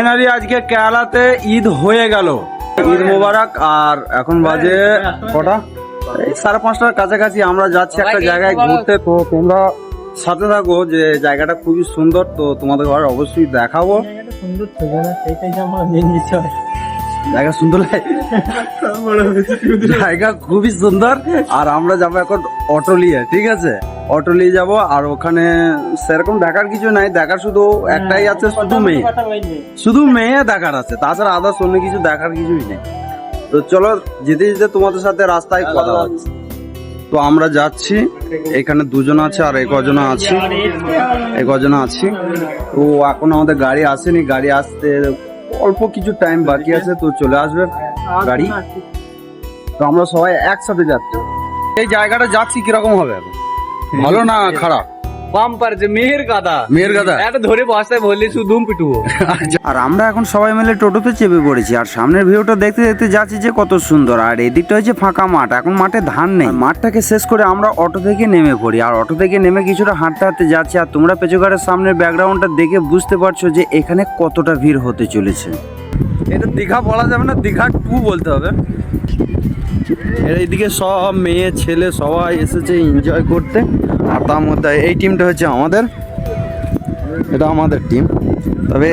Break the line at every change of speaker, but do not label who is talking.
Finally আজকে কেরালাতে ঈদ হয়ে গেল। ঈদ মোবারক। আর এখন বাজে কটা? 5:30টার কাছাকাছি। আমরা যাচ্ছি একটা জায়গায় ঘুরতে, তো তোমরা সাথে থাকো। যে জায়গাটা খুবই সুন্দর, তো তোমাদের ঘর অবশ্যই দেখাবো।
সুন্দর থাকে না, সেটাই আমার মেন বিষয়।
জায়গা সুন্দর লাগে, জায়গা খুবই সুন্দর। আর আমরা যাবো এখন অটো নিয়ে, ঠিক আছে? অটো নিয়ে যাবো। আর ওখানে সেরকম দেখার কিছু নাই, দেখার শুধু একটাই আছে, শুধু মেয়ে দেখার আছে, তাছাড়া আদার্স অন্য কিছু দেখার কিছুই নেই। তো চলো, যেতে যেতে তোমাদের সাথে রাস্তায় কথা হচ্ছে। তো আমরা যাচ্ছি, এখানে দুজন আছে আর কজনা আছি। তো এখন আমাদের গাড়ি আসেনি, গাড়ি আসতে অল্প কিছু টাইম বাকি আছে, তো চলে আসবে গাড়ি। তো আমরা সবাই একসাথে যাচ্ছি। এই জায়গাটা যাচ্ছি কিরকম হবে, ভালো না খারাপ?
বাম্পার যে মেহের গাদা এটা ধরে বস্তায় বললে শুধু পিটুবো।
আর আমরা এখন সবাই মিলে টোটোতে চেপে পড়েছি। আর সামনের ভিউটা দেখতে দেখতে যাচ্ছি যে কত সুন্দর। আর এদিকটা হচ্ছে ফাঁকা মাঠ, এখন মাঠে ধান নেই। মাঠটাকে শেষ করে আমরা অটো থেকে নেমে পড়ি। আর অটো থেকে নেমে কিছুটা হাঁটতে হাঁটতে যাচ্ছি। আর তোমরা পেচোঘাটের সামনের ব্যাকগ্রাউন্ডটা দেখে বুঝতে পারছো যে এখানে কতটা ভিড় হতে চলেছে। এটা দীঘা বলা যাবে না, দীঘা 2 বলতে হবে। এইদিকে সব মেয়ে ছেলে সবাই এসেছে এনজয় করতে। আর তার মধ্যে এই টিমটা হচ্ছে আমাদের, এটা আমাদের টিম। তবে